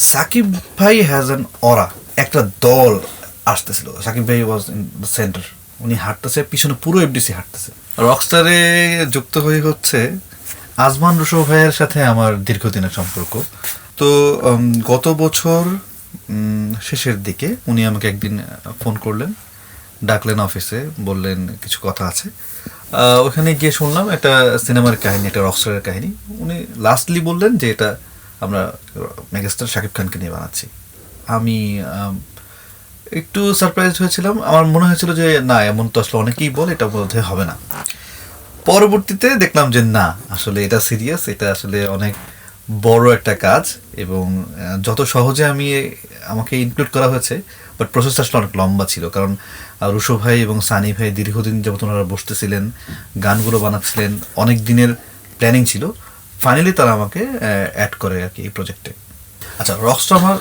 সাকিব ভাই has an অরা, একটা দল আসতেছিল, সাকিব ভাই ওয়াজ ইন দ্য সেন্টার, উনি হাঁটতেছে, পিছনে পুরো এফডিসি হাঁটতেছে। রকস্টারে যুক্ত হয়ে হচ্ছে আজমান রুশো ভাইয়ের সাথে আমার দীর্ঘদিনের সম্পর্ক। তো গত বছর শেষের দিকে উনি আমাকে একদিন ফোন করলেন, ডাকলেন অফিসে, বললেন কিছু কথা আছে। ওখানে গিয়ে শুনলাম একটা সিনেমার কাহিনী, একটা রকস্টারের কাহিনী। উনি লাস্টলি বললেন যে এটা আমরা মেগাস্টার শাকিব খানকে নিয়ে বানাচ্ছি। আমি একটু সারপ্রাইজ হয়েছিলাম, আমার মনে হয়েছিল যে না, এমন তো আসলে অনেকেই বলে, এটা বোধহয় হবে না। পরবর্তীতে দেখলাম যে না, আসলে এটা সিরিয়াস, এটা আসলে অনেক বড় একটা কাজ, এবং যত সহজে আমাকে ইনক্লুড করা হয়েছে, বাট প্রসেসটা আসলে অনেক লম্বা ছিল। কারণ রুশো ভাই এবং সানি ভাই দীর্ঘদিন যাবত ওনারা বসতেছিলেন, গানগুলো বানাচ্ছিলেন, অনেক দিনের প্ল্যানিং ছিল। ফাইনালি তারা আমাকে অ্যাড করে আর কি এই প্রজেক্টে। আচ্ছা, রকস্টার আমার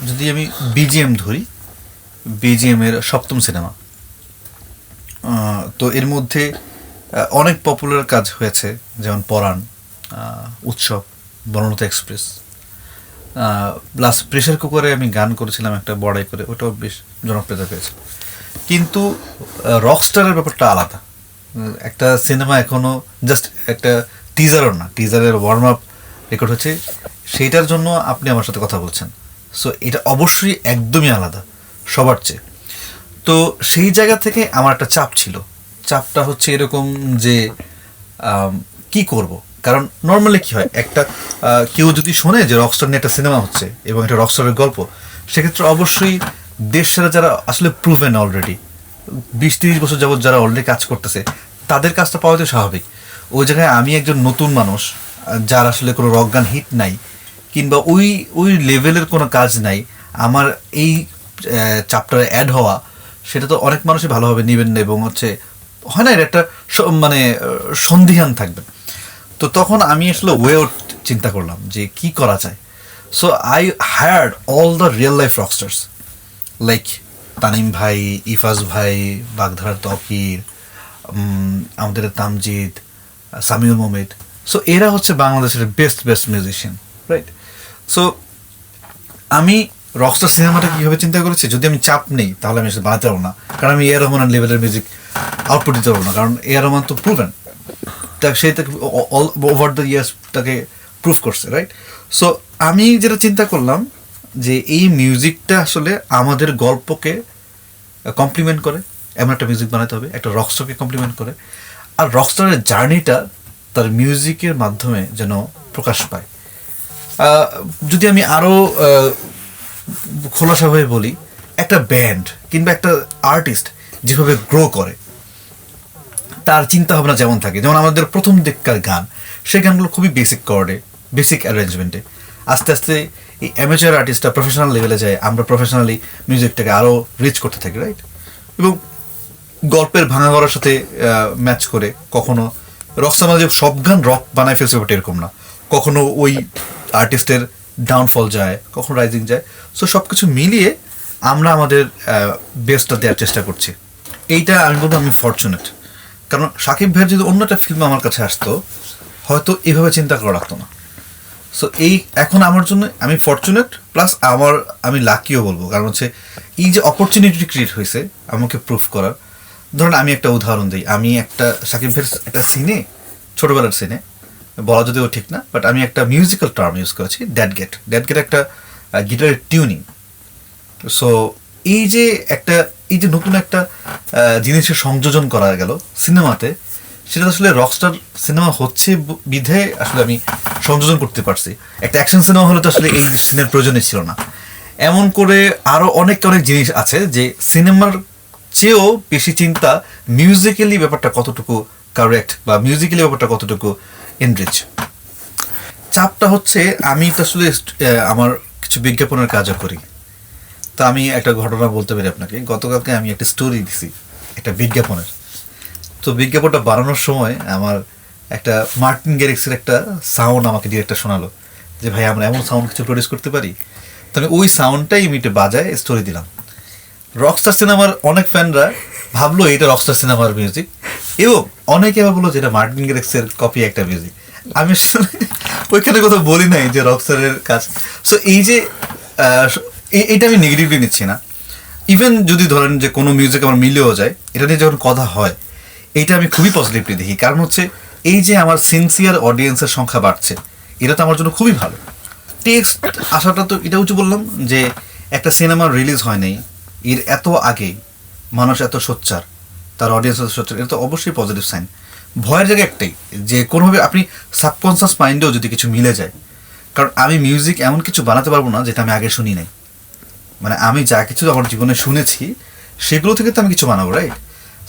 যদি আমি বিজিএম ধরি, বিজিএম এর 7ম সিনেমা। তো এর মধ্যে অনেক পপুলার কাজ হয়েছে, যেমন পরাণ, উৎসব, বনলতা এক্সপ্রেস, প্লাস প্রেশার কুকারে আমি গান করেছিলাম একটা বড়াই করে, ওটাও বেশ জনপ্রিয়তা পেয়েছে। কিন্তু রকস্টারের ব্যাপারটা আলাদা। একটা সিনেমা এখনও জাস্ট একটা টিজারও না, টিজারের ওয়ার্ম আপ রেকর্ড হচ্ছে, সেইটার জন্য আপনি আমার সাথে কথা বলছেন। সো এটা অবশ্যই একদমই আলাদা সবার চেয়ে। তো সেই জায়গা থেকে আমার একটা চাপ ছিল। চাপটা হচ্ছে এরকম যে কি করব, কারণ নর্মালি কি হয়, একটা কেউ যদি শোনে যে রকস্টার নিয়ে একটা সিনেমা হচ্ছে এবং এটা রকস্টারের গল্প, সেক্ষেত্রে অবশ্যই দেশ সেরা যারা আসলে প্রুভেন অলরেডি 20-30 বছর যাবত যারা অলরেডি কাজ করতেছে, তাদের কাজটা পাওয়া তো স্বাভাবিক। ওই জায়গায় আমি একজন নতুন মানুষ, যার আসলে কোনো রক গান হিট নাই, কিংবা ওই ওই লেভেলের কোনো কাজ নাই, আমার এই চ্যাপ্টারে অ্যাড হওয়া, সেটা তো অনেক মানুষই ভালোভাবে নেবেন না, এবং হচ্ছে হয় না, এর একটা মানে সন্দিহান থাকবে। তো তখন আমি আসলে ওয়ে আউট চিন্তা করলাম যে কি করা যায়। So I hired all the real life rockstars, like Tanim ভাই, ইফাজ ভাই, বাগধারার তকির, আমাদের তামজিদ, সামিউল মোমেদ। সো এরা হচ্ছে বাংলাদেশের বেস্ট মিউজিশিয়ান, রাইট? সো আমি রকস্টার সিনেমাটা কীভাবে চিন্তা করেছি, যদি আমি চাপ নেই তাহলে আমি বানাতে পারবো না, কারণ আমি এ রহমানের লেভেলের মিউজিক আউটপুট দিতে পারবো না, কারণ এ রহমান তো প্রুভেন, সে তাকে অল ওভার দ্য ইয়ার্স তাকে প্রুভ করছে, রাইট? সো আমি যেটা চিন্তা করলাম যে এই মিউজিকটা আসলে আমাদের গল্পকে কমপ্লিমেন্ট করে, এমন একটা মিউজিক বানাতে হবে, একটা রকস্টারকে কমপ্লিমেন্ট করে, আর রকস্টারের জার্নিটা তার মিউজিকের মাধ্যমে যেন প্রকাশ পায়। যদি আমি আরও খোলাসাভাবে বলি, একটা ব্যান্ড কিংবা একটা আর্টিস্ট যেভাবে গ্রো করে, তার চিন্তা ভাবনা যেমন থাকে, যেমন আমাদের প্রথম দিককার গান, সেই গানগুলো খুবই বেসিক কর্ডে, বেসিক অ্যারেঞ্জমেন্টে, আস্তে আস্তে এই অ্যামেচার আর্টিস্টরা প্রফেশনাল লেভেলে যায়, আমরা প্রফেশনালি মিউজিকটাকে আরও রিচ করতে থাকি, রাইট? এবং গল্পের ভাঙা গড়ার সাথে ম্যাচ করে, কখনো রকস্টার যে সব গান রক বানায় ফেলছে ব্যাপারটা এরকম না, কখনো ওই আর্টিস্টের ডাউনফল যায়, কখনো রাইজিং যায়। সো সব কিছু মিলিয়ে আমরা আমাদের বেস্টটা দেওয়ার চেষ্টা করছি। এইটা আমি বলবো আমি ফরচুনেট, কারণ সাকিব ভাইয়ের যদি অন্য একটা ফিল্ম আমার কাছে আসতো, হয়তো এভাবে চিন্তা করা লাগতো না। সো এই এখন আমার জন্য আমি ফরচুনেট, প্লাস আমি লাকিও বলবো, কারণ হচ্ছে এই যে অপরচুনিটি ক্রিয়েট হয়েছে আমাকে প্রুফ করার। ধরুন আমি একটা উদাহরণ দিই, আমি একটা সাকিব ভাইয়ের একটা সিনে, ছোটোবেলার সিনে বলা যদিও ঠিক না, বাট আমি একটা মিউজিক্যাল টার্ম ইউজ করেছি, ড্যাড গেট একটা গিটারের টিউনিং। সো এই যে নতুন একটা জিনিসের সংযোজন করা গেল সিনেমাতে, সেটা আসলে রকস্টার সিনেমা হচ্ছে বিধে আসলে আমি সংযোজন করতে পারছি। একটা অ্যাকশন সিনেমা হলে তো আসলে এই সিনের প্রয়োজনই ছিল না। এমন করে আরও অনেক জিনিস আছে যে সিনেমার চেয়েও বেশি চিন্তা মিউজিক্যালি ব্যাপারটা কতটুকু কারেক্ট, বা মিউজিক্যালি ব্যাপারটা কতটুকু এনরিচ। চাপটা হচ্ছে আমি তো আসলে আমার কিছু বিজ্ঞাপনের কাজও করি। তো আমি একটা ঘটনা বলতে পারি আপনাকে, গতকালকে আমি একটা স্টোরি দিছি একটা বিজ্ঞাপনের। তো বিজ্ঞাপনটা বানানোর সময় আমার একটা মার্টিন গ্যারিক্সের একটা সাউন্ড আমাকে ডিরেক্টর শোনালো যে ভাই আমরা এমন সাউন্ড কিছু প্রডিউস করতে পারি। তো আমি ওই সাউন্ডটাই ইমিটে বাজায় স্টোরি দিলাম। রকস্টার সিনেমার অনেক ফ্যানরা ভাবলো এটা রকস্টার সিনেমার মিউজিক, এবং অনেকে আবার বললো যে এটা মার্টিন গ্যারিক্সের কপি একটা মিউজিক। আমি ওইখানে কথা বলি নাই যে রকস্টারের কাজ। সো এই যে এটা আমি নেগেটিভলি নিচ্ছি না। ইভেন যদি ধরেন যে কোনো মিউজিক আমার মিলেও যায়, এটা নিয়ে যখন কথা হয়, এইটা আমি খুবই পজিটিভলি দেখি। কারণ হচ্ছে এই যে আমার সিনসিয়ার অডিয়েন্সের সংখ্যা বাড়ছে, এটা তো আমার জন্য খুবই ভালো। টেক্সট আসাটা তো এটা উঁচু বললাম যে একটা সিনেমা রিলিজ হয় নাই, এর এত আগেই মানুষ এত সোচ্চার, তার অডিয়েন্স এত সোচ্চার, এটা তো অবশ্যই পজিটিভ সাইন। ভয়ের জায়গা একটাই, যে কোনোভাবে আপনি সাবকনসিয়াস মাইন্ডেও যদি কিছু মিলে যায়। কারণ আমি মিউজিক এমন কিছু বানাতে পারবো না যেটা আমি আগে শুনি নাই। মানে আমি যা কিছু আমার জীবনে শুনেছি সেগুলো থেকে তো আমি কিছু বানাবো, রাইট?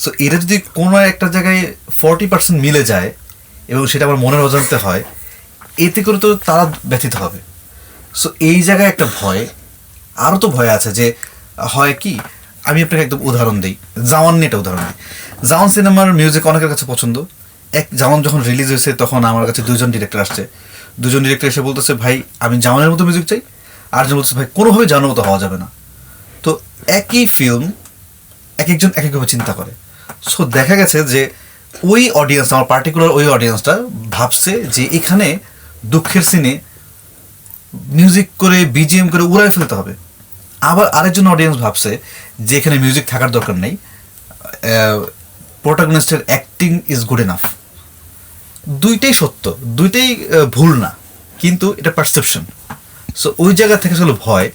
সো এটা যদি কোনো একটা জায়গায় 40% মিলে যায় এবং সেটা আমার মনের অজান্তে হয়, এতে করে তো তারা ব্যথিত হবে। সো এই জায়গায় একটা ভয়, আরও তো ভয় আছে যে হয় কি, আমি আপনাকে একদম উদাহরণ দিই, জাওয়ান নিয়ে একটা উদাহরণ দিই। জাওয়ান সিনেমার মিউজিক অনেকের কাছে পছন্দ। জাওয়ান যখন রিলিজ হয়েছে তখন আমার কাছে দুজন ডিরেক্টর আসছে। দুজন ডিরেক্টর এসে বলতেছে, ভাই আমি জাওয়ানের মতো মিউজিক চাই। আরেকজন বলতেছে, ভাই কোনোভাবে জাওয়ানের মতো হওয়া যাবে না। তো একই ফিল্ম এক একজন এক একভাবে চিন্তা করে। সো দেখা গেছে যে ওই অডিয়েন্স, আমার পার্টিকুলার ওই অডিয়েন্সটা ভাবছে যে এখানে দুঃখের সিনে মিউজিক করে বিজিএম করে উড়াই ফেলতে হবে। আবার আরেকজন অডিয়েন্স ভাবছে যে এখানে মিউজিক থাকার দরকার নেই, প্রোটাগনিস্টের অ্যাক্টিং ইজ গুড এনাফ। দুইটাই সত্য, দুইটাই ভুল না, কিন্তু এটা পারসেপশন। সো ওই জায়গা থেকে আসলে ভয়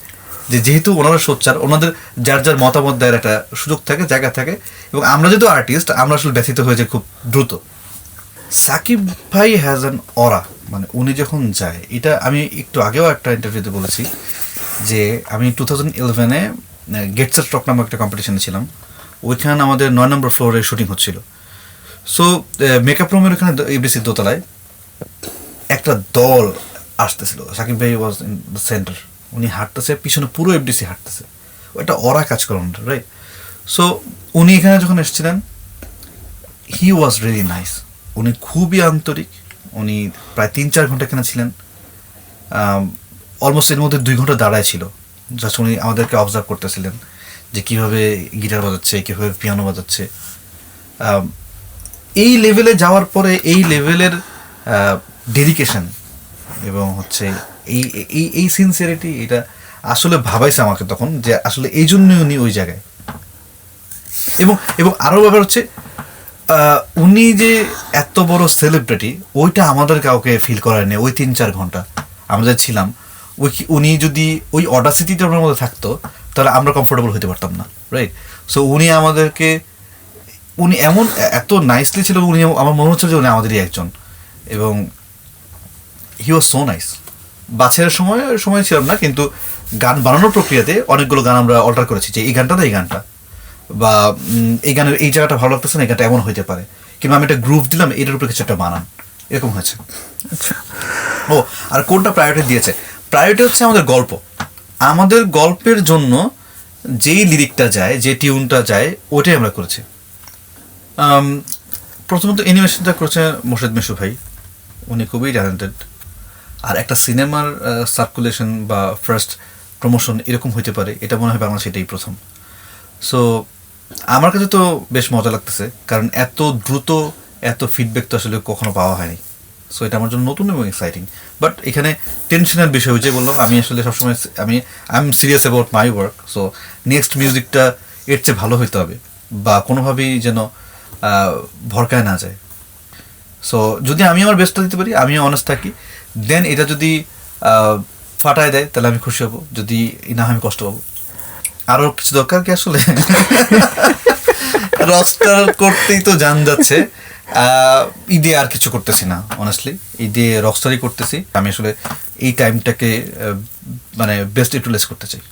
যে যেহেতু ওনারা সোচ্চার, ওনাদের যার যার মতামত দেওয়ার একটা সুযোগ থাকে, জায়গা থাকে, এবং আমরা যেহেতু আর্টিস্ট আমরা আসলে ব্যথিত হয়ে যাই খুব দ্রুত। সাকিব ভাই হ্যাজ অ্যান অরা, মানে উনি যখন যায়, এটা আমি একটু আগেও একটা ইন্টারভিউতে বলেছি যে আমি 2011-এ গেটসের টক নামক একটা কম্পিটিশনে ছিলাম। ওইখানে আমাদের 9 নম্বর ফ্লোরে শুটিং হচ্ছিল। সো মেকআপ রুমের ওখানে এফডিসির দোতলায় একটা দল আসতেছিল। সাকিব ভাই ওয়াজ ইন দ্য সেন্টার, উনি হাঁটতেছে, পিছনে পুরো এফডিসি হাঁটতেছে, ওটা ওরা কাজ করেন, রাইট? সো উনি এখানে যখন এসেছিলেন, হি ওয়াজ রিয়েলি নাইস। উনি খুবই আন্তরিক। উনি প্রায় 3-4 ঘন্টা এখানে ছিলেন। অলমোস্ট এর মধ্যে 2 ঘন্টা দাঁড়ায় ছিল, জাস্ট উনি আমাদেরকে অবজার্ভ করতেছিলেন যে কীভাবে গিটার বাজাচ্ছে, কীভাবে পিয়ানো বাজাচ্ছে। এই লেভেলে যাওয়ার পরে এই লেভেলের ডেডিকেশন এবং হচ্ছে এই এই এই সিনসিয়ারিটি, এটা আসলে ভাবাইছে আমাকে তখন যে আসলে এই জন্যই উনি ওই জায়গায়। এবং এবং আরও ব্যাপার হচ্ছে উনি যে এত বড় সেলিব্রিটি, ওইটা আমাদের কাউকে ফিল করায়নি। ওই 3-4 ঘন্টা আমরা ছিলাম, উনি যদি ওই অডাসিটিটা ওনার মধ্যে থাকতো তাহলে আমরা কমফোর্টেবল হতে পারতাম না, রাইট? সো উনি আমাদেরকে, উনি এমন এত নাইসলি ছিল, উনি আমার মনে হচ্ছে যে উনি আমাদেরই একজন। এবং হি ওয়াজ সো নাইস। বাছাইয়ের সময় ছিলাম না, কিন্তু গান বানানোর প্রক্রিয়াতে অনেকগুলো গান আমরা অল্টার করেছি, যে এই গানটা না এই গানটা, বা এই গানের এই জায়গাটা ভালো লাগতেছে না, এই গানটা এমন হইতে পারে, কিংবা আমি একটা গ্রুপ দিলাম, এটার উপরে কিছু একটা বানান, এরকম হয়েছে। আচ্ছা, ও আর কোনটা প্রায়োরিটি দিয়েছে? প্রায়োরিটি হচ্ছে আমাদের গল্প। আমাদের গল্পের জন্য যেই লিরিকটা যায়, যে টিউনটা যায়, ওটাই আমরা করেছি। প্রথমত অ্যানিমেশনটা করেছে মোর্শেদ মিশু ভাই, উনি খুবই ট্যালেন্টেড। আর একটা সিনেমার সার্কুলেশন বা ফার্স্ট প্রমোশন এরকম হইতে পারে, এটা মনে হয় বাংলাদেশে এটাই প্রথম। সো আমার কাছে তো বেশ মজা লাগতেছে, কারণ এত দ্রুত এত ফিডব্যাক তো আসলে কখনো পাওয়া হয়নি। সো এটা আমার জন্য নতুন এবং এক্সাইটিং। বাট এখানে টেনশনের বিষয় যে বললাম, আমি আসলে সবসময় I am serious about my work. So next মিউজিকটা এর চেয়ে ভালো হইতে হবে, বা কোনোভাবেই যেন ভরকায় না যায়। সো যদি আমি আমার বেস্টটা দিতে পারি, আমি অনেস্ট থাকি, দেন এটা যদি ফাটায় দেয় তাহলে আমি খুশি হব, যদি না আমি কষ্ট পাবো। আরও কিছু দরকার কি আসলে? রকস্টার করতেই তো জান যাচ্ছে। ঈদে আর কিছু করতেছি না, অনেস্টলি ঈদে রকস্টারই করতেছি। আমি আসলে এই টাইমটাকে মানে বেস্ট ইউটিলাইজ করতে চাই।